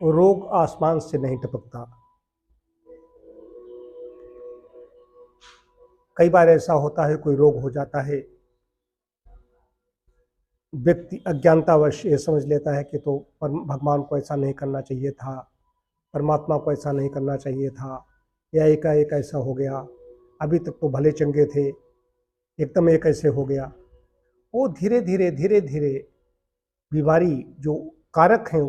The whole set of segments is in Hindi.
रोग आसमान से नहीं टपकता। कई बार ऐसा होता है, कोई रोग हो जाता है, व्यक्ति अज्ञानतावश ये समझ लेता है कि तो भगवान को ऐसा नहीं करना चाहिए था, परमात्मा को ऐसा नहीं करना चाहिए था, या एकाएक ऐसा हो गया, अभी तक तो भले चंगे थे, एकदम एक ऐसे हो गया। वो धीरे धीरे बीमारी जो कारक हैं,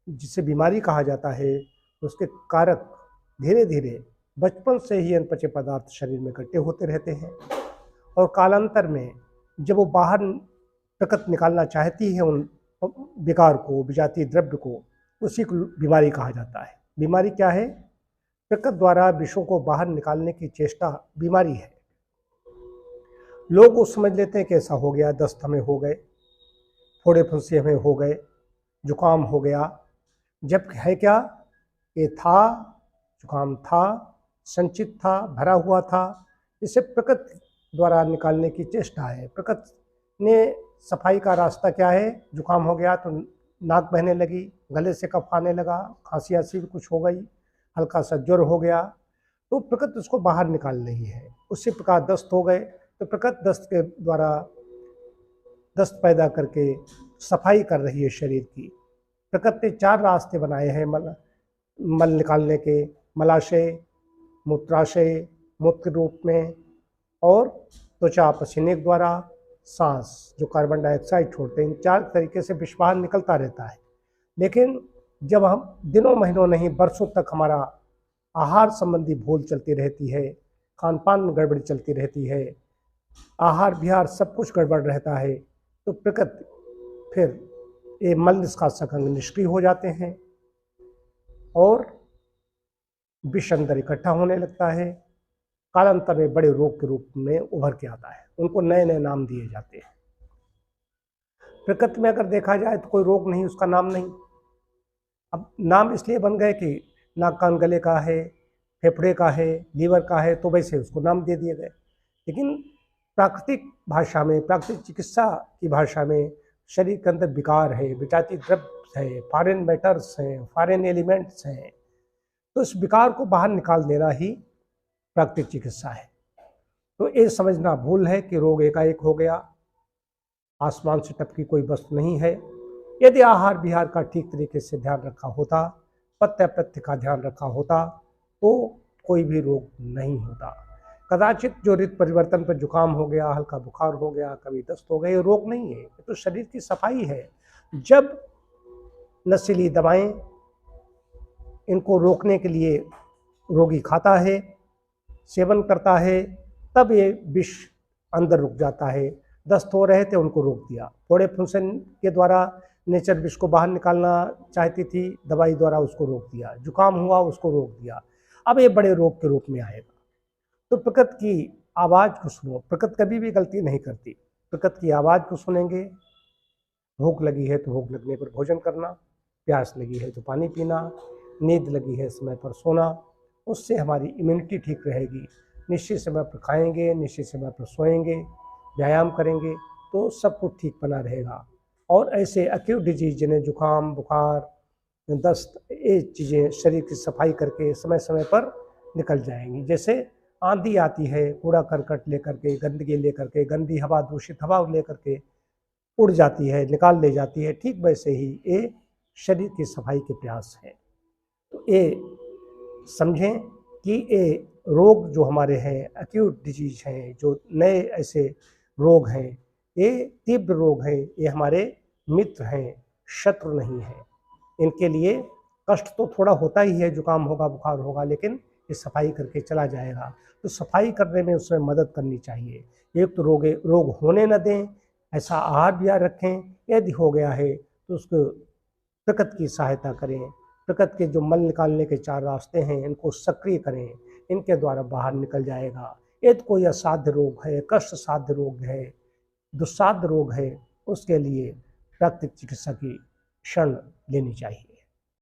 जिसे बीमारी कहा जाता है, उसके कारक धीरे धीरे बचपन से ही अनपचे पदार्थ शरीर में इकट्ठे होते रहते हैं, और कालांतर में जब वो बाहर प्रकट निकालना चाहती है उन विकार को, विजातीय द्रव्य को, उसी को बीमारी कहा जाता है। बीमारी क्या है? प्रकट द्वारा विषयों को बाहर निकालने की चेष्टा बीमारी है। लोग वो समझ लेते हैं कि ऐसा हो गया, दस्त हमें हो गए, फोड़े फुंसी हमें हो गए, जुकाम हो गया, जब है क्या, ये था, जुकाम था, संचित था, भरा हुआ था। इसे प्रकृत द्वारा निकालने की चेष्टा है। प्रकृत ने सफाई का रास्ता क्या है? जुकाम हो गया तो नाक बहने लगी, गले से कफ आने लगा, खांसी आसी भी कुछ हो गई, हल्का सा ज्वर हो गया, तो प्रकृत उसको बाहर निकाल रही है। उसी प्रकार दस्त हो गए तो प्रकृत दस्त के द्वारा दस्त पैदा करके सफाई कर रही है शरीर की। प्रकृति ने 4 रास्ते बनाए हैं मल निकालने के, मलाशय, मूत्राशय, मूत्र रूप में, और त्वचा पसीने के द्वारा, सांस जो कार्बन डाइऑक्साइड छोड़ते हैं। इन 4 तरीके से विष बाहर निकलता रहता है। लेकिन जब हम दिनों महीनों नहीं बरसों तक हमारा आहार संबंधी भूल चलती रहती है, खान पान में गड़बड़ी चलती रहती है, आहार विहार सब कुछ गड़बड़ रहता है, तो प्रकृति फिर ये मल निष्कासक अंग निष्क्रिय हो जाते हैं और विष अंदर इकट्ठा होने लगता है। कालांतर में बड़े रोग के रूप में उभर के आता है। उनको नए नए नाम दिए जाते हैं। प्रकृति में अगर देखा जाए तो कोई रोग नहीं, उसका नाम नहीं। अब नाम इसलिए बन गए कि नाक कान गले का है, फेफड़े का है, लीवर का है, तो वैसे उसको नाम दे दिए गए। लेकिन प्राकृतिक भाषा में, प्राकृतिक चिकित्सा की भाषा में शरीर के अंदर विकार है, विजातीय द्रव्य है, फॉरेन मैटर्स हैं, फॉरेन एलिमेंट्स हैं, तो इस विकार को बाहर निकाल देना ही प्राकृतिक चिकित्सा है। तो ये समझना भूल है कि रोग एकाएक हो गया, आसमान से टपकी कोई वस्तु नहीं है। यदि आहार विहार का ठीक तरीके से ध्यान रखा होता, पथ्य प्रत्य का ध्यान रखा होता, तो कोई भी रोग नहीं होता। कदाचित जो ऋतु परिवर्तन पर जुकाम हो गया, हल्का बुखार हो गया, कभी दस्त हो गए, ये रोग नहीं है, ये तो शरीर की सफाई है। जब नशीली दवाएं इनको रोकने के लिए रोगी खाता है, सेवन करता है, तब ये विष अंदर रुक जाता है। दस्त हो रहे थे, उनको रोक दिया। फोड़े फुंसन के द्वारा नेचर विष को बाहर निकालना चाहती थी, दवाई द्वारा उसको रोक दिया। जुकाम हुआ, उसको रोक दिया। अब ये बड़े रोग के रूप में आएगा। तो प्रकृति की आवाज़ को सुनो। प्रकृति कभी भी गलती नहीं करती। प्रकृति की आवाज़ को सुनेंगे। भूख लगी है तो भूख लगने पर भोजन करना, प्यास लगी है तो पानी पीना, नींद लगी है समय पर सोना, उससे हमारी इम्यूनिटी ठीक रहेगी। निश्चित समय पर खाएंगे, निश्चित समय पर सोएंगे, व्यायाम करेंगे, तो सब कुछ ठीक बना रहेगा। और ऐसे एक्यूट डिजीज जिन्हें जुकाम, बुखार, दस्त, ये चीज़ें शरीर की सफाई करके समय समय पर निकल जाएंगी। जैसे आंधी आती है, कूड़ा करकट लेकर के, गंदगी लेकर के, गंदी हवा, दूषित हवा लेकर के उड़ जाती है, निकाल ले जाती है, ठीक वैसे ही ये शरीर की सफाई के प्रयास है। तो ये समझें कि ये रोग जो हमारे हैं, एक्यूट डिजीज हैं, जो नए ऐसे रोग हैं, ये तीव्र रोग हैं, ये हमारे मित्र हैं, शत्रु नहीं हैं। इनके लिए कष्ट तो थोड़ा होता ही है, जुकाम होगा, बुखार होगा, लेकिन ये सफाई करके चला जाएगा। तो सफाई करने में उसमें मदद करनी चाहिए। एक तो रोग होने न दें, ऐसा आहार विहार रखें। यदि हो गया है तो उसको प्रकृति की सहायता करें। प्रकृति के जो मल निकालने के 4 रास्ते हैं, इनको सक्रिय करें, इनके द्वारा बाहर निकल जाएगा। यदि कोई असाध्य रोग है, कष्ट साध्य रोग है, दुस्साध्य रोग है, उसके लिए प्राकृतिक चिकित्सा की शरण लेनी चाहिए।